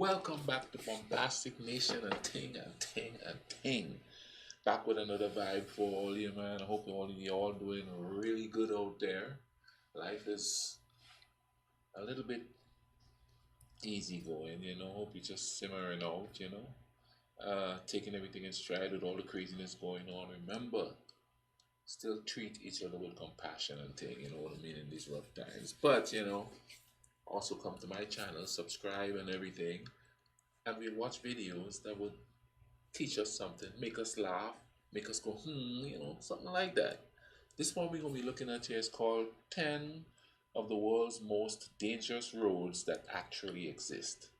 Welcome back to Bombastic Nation and Ting and Ting and Ting. Back with another vibe for all you, man. I hope you all doing really good out there. Life is a little bit easy going, Hope you're just simmering out. Taking everything in stride with all the craziness going on. Remember, still treat each other with compassion and thing, you know what I mean, in these rough times. But, also come to my channel, subscribe and everything, and we watch videos that would teach us something, make us laugh, make us go, something like that. This one we're going to be looking at here is called 10 of the world's most dangerous roads that actually exist.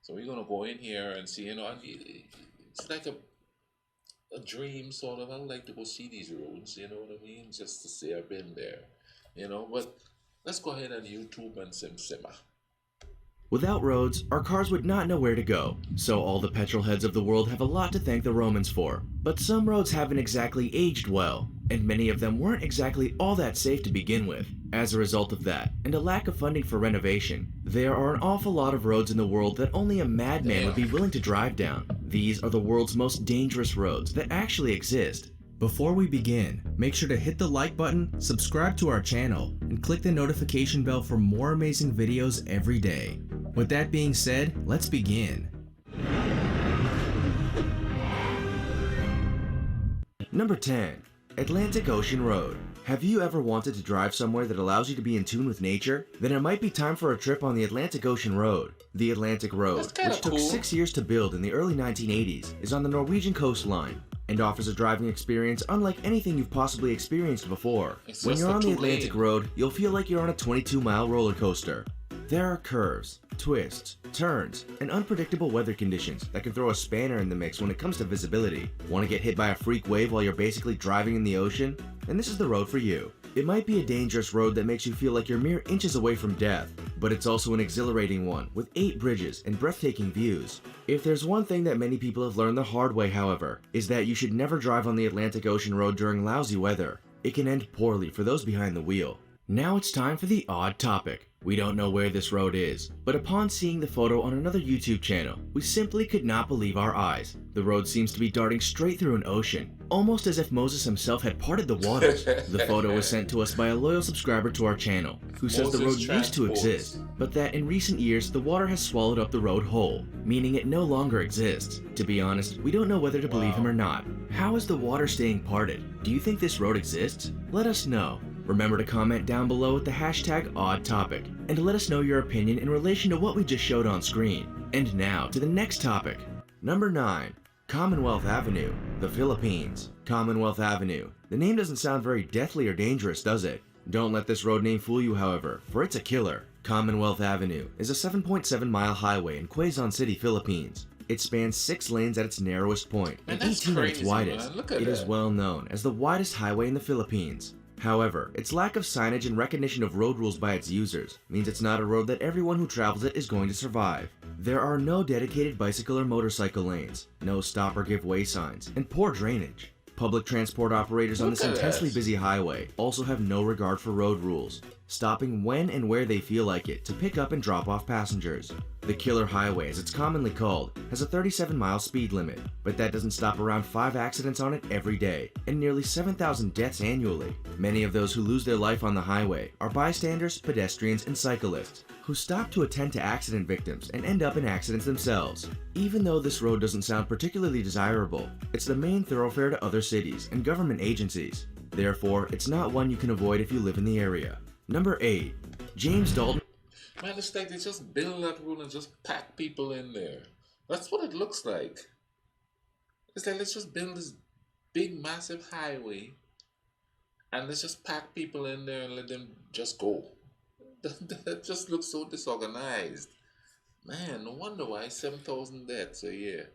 So we're going to go in here and see, and it's like a dream sort of. I would like to go see these roads, you know what I mean? Just to say I've been there, but let's go ahead and YouTube and simmer. Without roads, our cars would not know where to go, so all the petrol heads of the world have a lot to thank the Romans for. But some roads haven't exactly aged well, and many of them weren't exactly all that safe to begin with. As a result of that, and a lack of funding for renovation, there are an awful lot of roads in the world that only a madman would be willing to drive down. These are the world's most dangerous roads that actually exist. Before we begin, make sure to hit the like button, subscribe to our channel, and click the notification bell for more amazing videos every day. With that being said, let's begin. Number 10. Atlantic Ocean Road. Have you ever wanted to drive somewhere that allows you to be in tune with nature? Then it might be time for a trip on the Atlantic Ocean Road. The Atlantic Road, which took 6 years to build in the early 1980s, is on the Norwegian coastline and offers a driving experience unlike anything you've possibly experienced before. When you're on the Atlantic Road, you'll feel like you're on a 22-mile roller coaster. There are curves, twists, turns, and unpredictable weather conditions that can throw a spanner in the mix when it comes to visibility. Want to get hit by a freak wave while you're basically driving in the ocean? Then this is the road for you. It might be a dangerous road that makes you feel like you're mere inches away from death, but it's also an exhilarating one with 8 bridges and breathtaking views. If there's one thing that many people have learned the hard way, however, is that you should never drive on the Atlantic Ocean Road during lousy weather. It can end poorly for those behind the wheel. Now it's time for the odd topic. We don't know where this road is, but upon seeing the photo on another YouTube channel, we simply could not believe our eyes. The road seems to be darting straight through an ocean, almost as if Moses himself had parted the waters. The photo was sent to us by a loyal subscriber to our channel, who says the road used to exist, but that in recent years the water has swallowed up the road whole, meaning it no longer exists. To be honest, we don't know whether to believe him or not. How is the water staying parted? Do you think this road exists? Let us know. Remember to comment down below with the hashtag #OddTopic, and let us know your opinion in relation to what we just showed on screen. And now to the next topic. Number 9. Commonwealth Avenue, the Philippines. Commonwealth Avenue. The name doesn't sound very deathly or dangerous, does it? Don't let this road name fool you, however, for it's a killer. Commonwealth Avenue is a 7.7-mile highway in Quezon City, Philippines. It spans 6 lanes at its narrowest point and 18 at its widest. It is well known as the widest highway in the Philippines. However, its lack of signage and recognition of road rules by its users means it's not a road that everyone who travels it is going to survive. There are no dedicated bicycle or motorcycle lanes, no stop or give way signs, and poor drainage. Public transport operators on this intensely busy highway also have no regard for road rules, stopping when and where they feel like it to pick up and drop off passengers. The Killer Highway, as it's commonly called, has a 37-mile speed limit, but that doesn't stop around 5 accidents on it every day, and nearly 7,000 deaths annually. Many of those who lose their life on the highway are bystanders, pedestrians, and cyclists, who stop to attend to accident victims and end up in accidents themselves. Even though this road doesn't sound particularly desirable, it's the main thoroughfare to other cities and government agencies. Therefore, it's not one you can avoid if you live in the area. Number 8. James Dalton. Man, it's like they just build that road and just pack people in there. That's what it looks like. It's like let's just build this big massive highway and let's just pack people in there and let them just go. That just looks so disorganized. Man, no wonder why 7,000 deaths a year.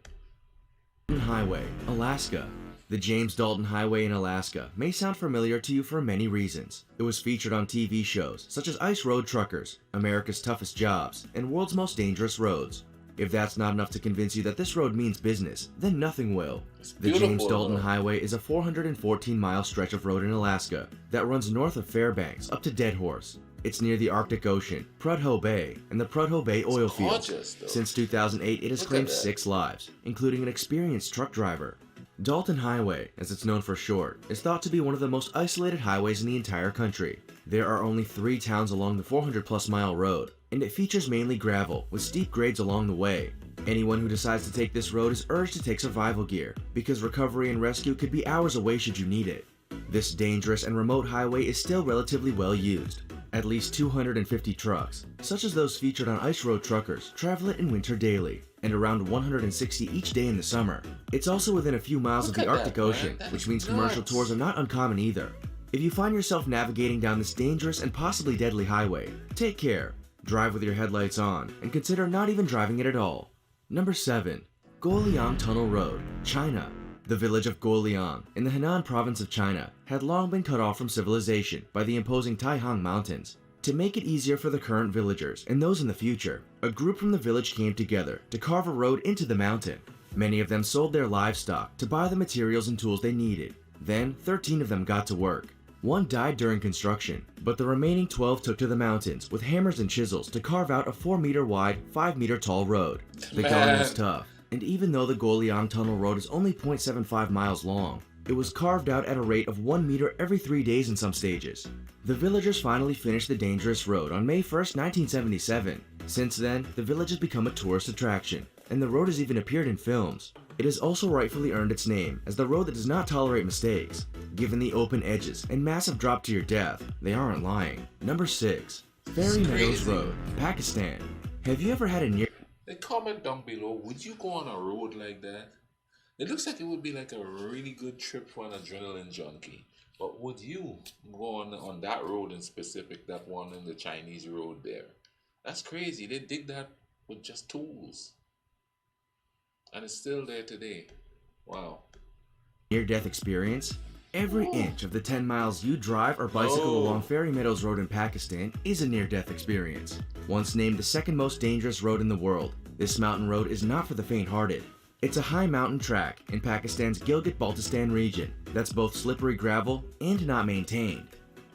Highway, Alaska. The James Dalton Highway in Alaska may sound familiar to you for many reasons. It was featured on TV shows such as Ice Road Truckers, America's Toughest Jobs, and World's Most Dangerous Roads. If that's not enough to convince you that this road means business, then nothing will. The James Dalton Highway is a 414-mile stretch of road in Alaska that runs north of Fairbanks up to Dead Horse. It's near the Arctic Ocean, Prudhoe Bay, and the Prudhoe Bay oil fields. Gorgeous, Since 2008, it has claimed 6 lives, including an experienced truck driver. Dalton Highway, as it's known for short, is thought to be one of the most isolated highways in the entire country. There are only 3 towns along the 400-plus mile road, and it features mainly gravel, with steep grades along the way. Anyone who decides to take this road is urged to take survival gear, because recovery and rescue could be hours away should you need it. This dangerous and remote highway is still relatively well used. At least 250 trucks, such as those featured on Ice Road Truckers, travel it in winter daily, and around 160 each day in the summer. It's also within a few miles of the Arctic Ocean, which means commercial tours are not uncommon either. If you find yourself navigating down this dangerous and possibly deadly highway, take care, drive with your headlights on, and consider not even driving it at all. Number 7. GUOLIANG Tunnel Road, China. The village of GUOLIANG, in the Henan province of China, had long been cut off from civilization by the imposing Taihang Mountains. To make it easier for the current villagers and those in the future, a group from the village came together to carve a road into the mountain. Many of them sold their livestock to buy the materials and tools they needed. Then, 13 of them got to work. One died during construction, but the remaining 12 took to the mountains with hammers and chisels to carve out a 4-meter wide, 5-meter tall road. The going was tough, and even though the GUOLIANG Tunnel Road is only 0.75 miles long, it was carved out at a rate of 1 meter every 3 days in some stages. The villagers finally finished the dangerous road on May 1st, 1977. Since then, the village has become a tourist attraction, and the road has even appeared in films. It has also rightfully earned its name as the road that does not tolerate mistakes. Given the open edges and massive drop to your death, they aren't lying. Number 6. Fairy Meadows Road, Pakistan. Have you ever had a near... Comment down below, would you go on a road like that? It looks like it would be like a really good trip for an adrenaline junkie. But would you go on that road in specific, that one in the Chinese road there? That's crazy. They dig that with just tools. And it's still there today. Wow. Near-death experience? Every inch of the 10 miles you drive or bicycle along Fairy Meadows Road in Pakistan is a near-death experience. Once named the second most dangerous road in the world, this mountain road is not for the faint-hearted. It's a high mountain track in Pakistan's Gilgit-Baltistan region that's both slippery gravel and not maintained.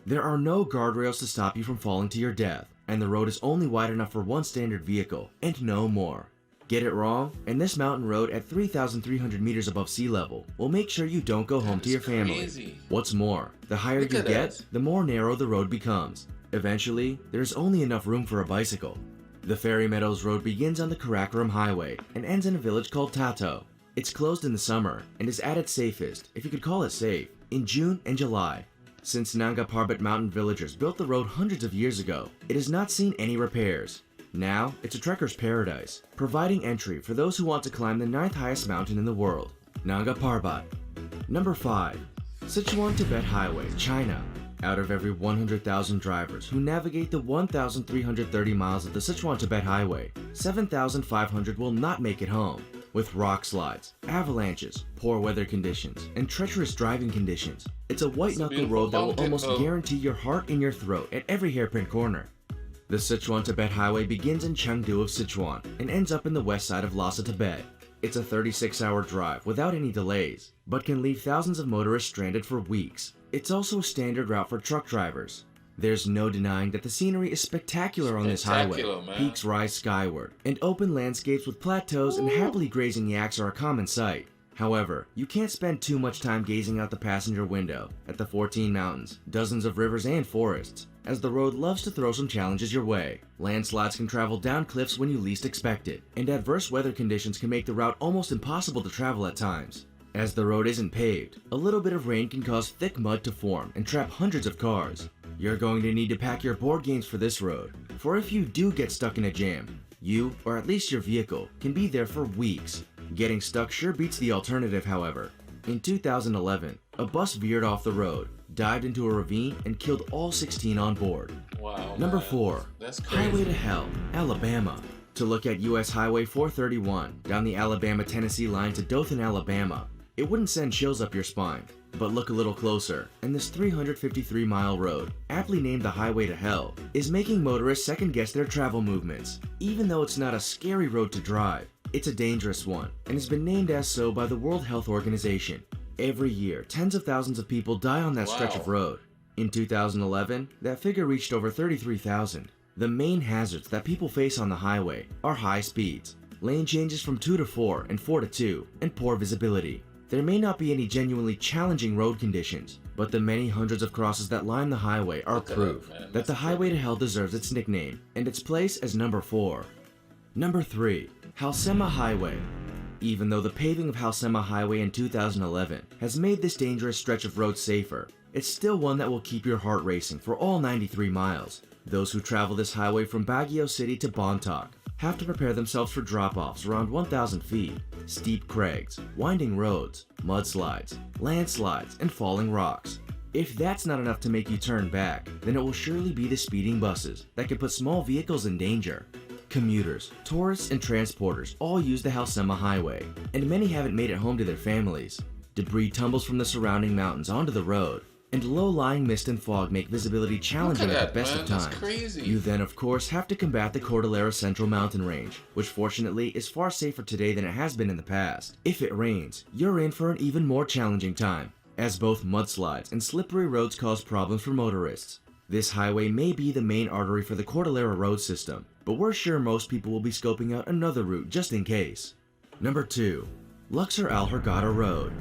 There are no guardrails to stop you from falling to your death, and the road is only wide enough for one standard vehicle, and no more. Get it wrong, and this mountain road at 3,300 meters above sea level will make sure you don't go home to your family. Crazy. What's more, the higher you get, the more narrow the road becomes. Eventually, there's only enough room for a bicycle. The Fairy Meadows Road begins on the Karakoram Highway and ends in a village called Tato. It's closed in the summer and is at its safest, if you could call it safe, in June and July. Since Nanga Parbat mountain villagers built the road hundreds of years ago, it has not seen any repairs. Now, it's a trekker's paradise, providing entry for those who want to climb the 9th highest mountain in the world, Nanga Parbat. Number 5. Sichuan-Tibet Highway, China. Out of every 100,000 drivers who navigate the 1,330 miles of the Sichuan-Tibet Highway, 7,500 will not make it home. With rock slides, avalanches, poor weather conditions, and treacherous driving conditions, it's a white-knuckle road that will almost guarantee your heart in your throat at every hairpin corner. The Sichuan-Tibet Highway begins in Chengdu of Sichuan and ends up in the west side of Lhasa, Tibet. It's a 36-hour drive without any delays, but can leave thousands of motorists stranded for weeks. It's also a standard route for truck drivers. There's no denying that the scenery is spectacular on this highway. Man. Peaks rise skyward, and open landscapes with plateaus and happily grazing yaks are a common sight. However, you can't spend too much time gazing out the passenger window at the 14 mountains, dozens of rivers and forests, as the road loves to throw some challenges your way. Landslides can travel down cliffs when you least expect it, and adverse weather conditions can make the route almost impossible to travel at times. As the road isn't paved, a little bit of rain can cause thick mud to form and trap hundreds of cars. You're going to need to pack your board games for this road, for if you do get stuck in a jam, you, or at least your vehicle, can be there for weeks. Getting stuck sure beats the alternative, however. In 2011, a bus veered off the road, dived into a ravine, and killed all 16 on board. Wow. Number man. 4. That's crazy. Highway to Hell, Alabama. To look at US Highway 431 down the Alabama-Tennessee line to Dothan, Alabama, it wouldn't send chills up your spine. But look a little closer, and this 353-mile road, aptly named the Highway to Hell, is making motorists second-guess their travel movements. Even though it's not a scary road to drive, it's a dangerous one, and has been named as so by the World Health Organization. Every year, tens of thousands of people die on that stretch of road. In 2011, that figure reached over 33,000. The main hazards that people face on the highway are high speeds, lane changes from 2 to 4 and 4 to 2, and poor visibility. There may not be any genuinely challenging road conditions, but the many hundreds of crosses that line the highway are proof that the highway to hell deserves its nickname and its place as number 4. Number 3. HALSEMA Highway. Even though the paving of HALSEMA Highway in 2011 has made this dangerous stretch of road safer, it's still one that will keep your heart racing for all 93 miles. Those who travel this highway from Baguio City to Bontoc have to prepare themselves for drop-offs around 1,000 feet, steep crags, winding roads, mudslides, landslides, and falling rocks. If that's not enough to make you turn back, then it will surely be the speeding buses that can put small vehicles in danger. Commuters, tourists, and transporters all use the HALSEMA Highway, and many haven't made it home to their families. Debris tumbles from the surrounding mountains onto the road, and low-lying mist and fog make visibility challenging at the best of times. You then, of course, have to combat the Cordillera Central Mountain Range, which fortunately is far safer today than it has been in the past. If it rains, you're in for an even more challenging time, as both mudslides and slippery roads cause problems for motorists. This highway may be the main artery for the Cordillera road system, but we're sure most people will be scoping out another route just in case. Number 2. Luxor Al Hurghada Road.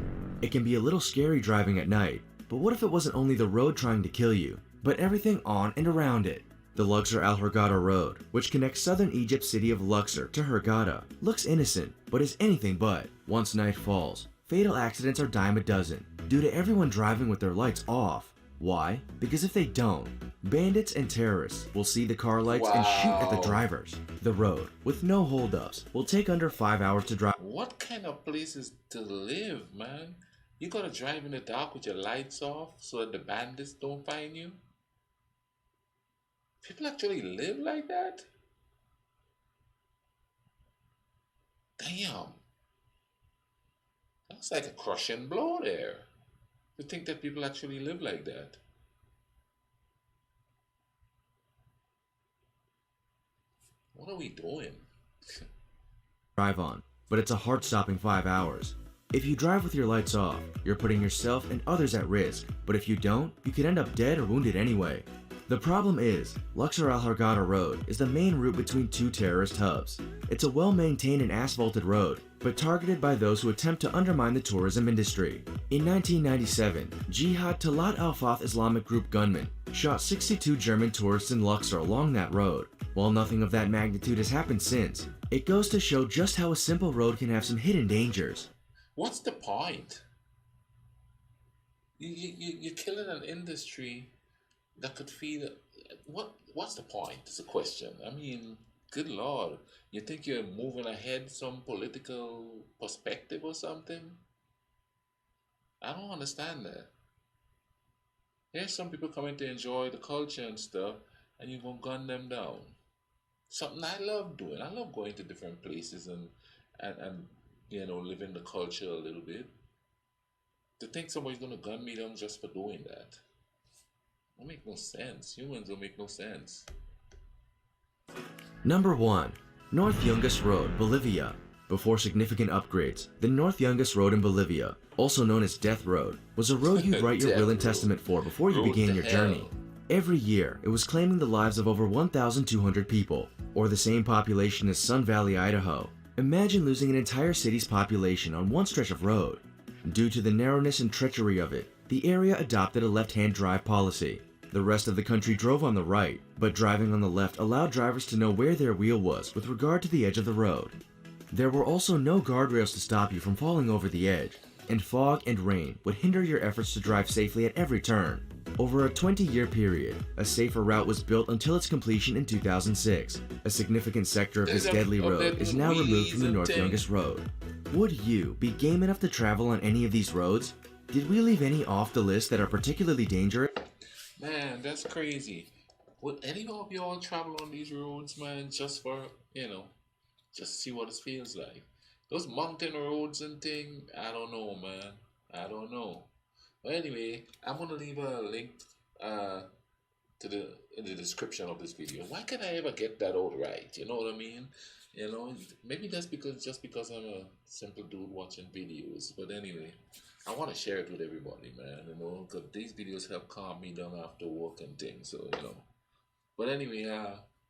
It can be a little scary driving at night, but what if it wasn't only the road trying to kill you, but everything on and around it? The Luxor Al Hurghada Road, which connects southern Egypt's city of Luxor to Hurghada, looks innocent, but is anything but. Once night falls, fatal accidents are dime a dozen, due to everyone driving with their lights off. Why? Because if they don't, bandits and terrorists will see the car lights and shoot at the drivers. The road, with no holdups, will take under 5 hours to drive. What kind of places to live, man? You gotta drive in the dark with your lights off so that the bandits don't find you? People actually live like that? Damn. That's like a crushing blow there. To think that people actually live like that. What are we doing? Drive on, but it's a heart-stopping 5 hours. If you drive with your lights off, you're putting yourself and others at risk, but if you don't, you could end up dead or wounded anyway. The problem is, Luxor Al Hurghada Road is the main route between two terrorist hubs. It's a well-maintained and asphalted road, but targeted by those who attempt to undermine the tourism industry. In 1997, Jihad Talat al-Fath Islamic group gunmen shot 62 German tourists in Luxor along that road. While nothing of that magnitude has happened since, it goes to show just how a simple road can have some hidden dangers. What's the point? You're killing an industry that could feed. What's the point? It's a question. I mean, good Lord. You think you're moving ahead some political perspective or something? I don't understand that. Here's some people coming to enjoy the culture and stuff, and you're going to gun them down. Something I love doing. I love going to different places and living the culture a little bit. To think somebody's going to gun me down just for doing that. Don't make no sense. Humans don't make no sense. Number 1. North Yungas Road, Bolivia. Before significant upgrades, the North Yungas Road in Bolivia, also known as Death Road, was a road you'd write your will and testament for before you began your journey. Every year, it was claiming the lives of over 1,200 people, or the same population as Sun Valley, Idaho. Imagine losing an entire city's population on one stretch of road. Due to the narrowness and treachery of it, the area adopted a left-hand drive policy. The rest of the country drove on the right, but driving on the left allowed drivers to know where their wheel was with regard to the edge of the road. There were also no guardrails to stop you from falling over the edge, and fog and rain would hinder your efforts to drive safely at every turn. Over a 20-year period, a safer route was built until its completion in 2006. A significant sector of this deadly road is now removed from the North Yungas Road. Would you be game enough to travel on any of these roads? Did we leave any off the list that are particularly dangerous? Man, that's crazy. Would any of y'all travel on these roads, man, just for, just see what it feels like? Those mountain roads and thing, I don't know, man. I don't know. But anyway, I'm gonna leave a link in the description of this video. Why can't I ever get that out right? You know what I mean? You know, maybe that's because I'm a simple dude watching videos. But anyway, I want to share it with everybody, man. You know, because these videos help calm me down after work and things. So you know. But anyway,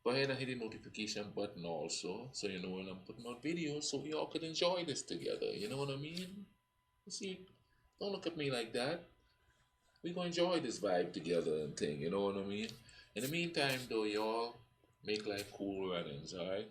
go ahead and hit the notification button also, so you know when I'm putting out videos, so we all could enjoy this together. You know what I mean? You see, don't look at me like that. We gonna enjoy this vibe together and thing. You know what I mean? In the meantime, though, y'all make life cool runnings. All right.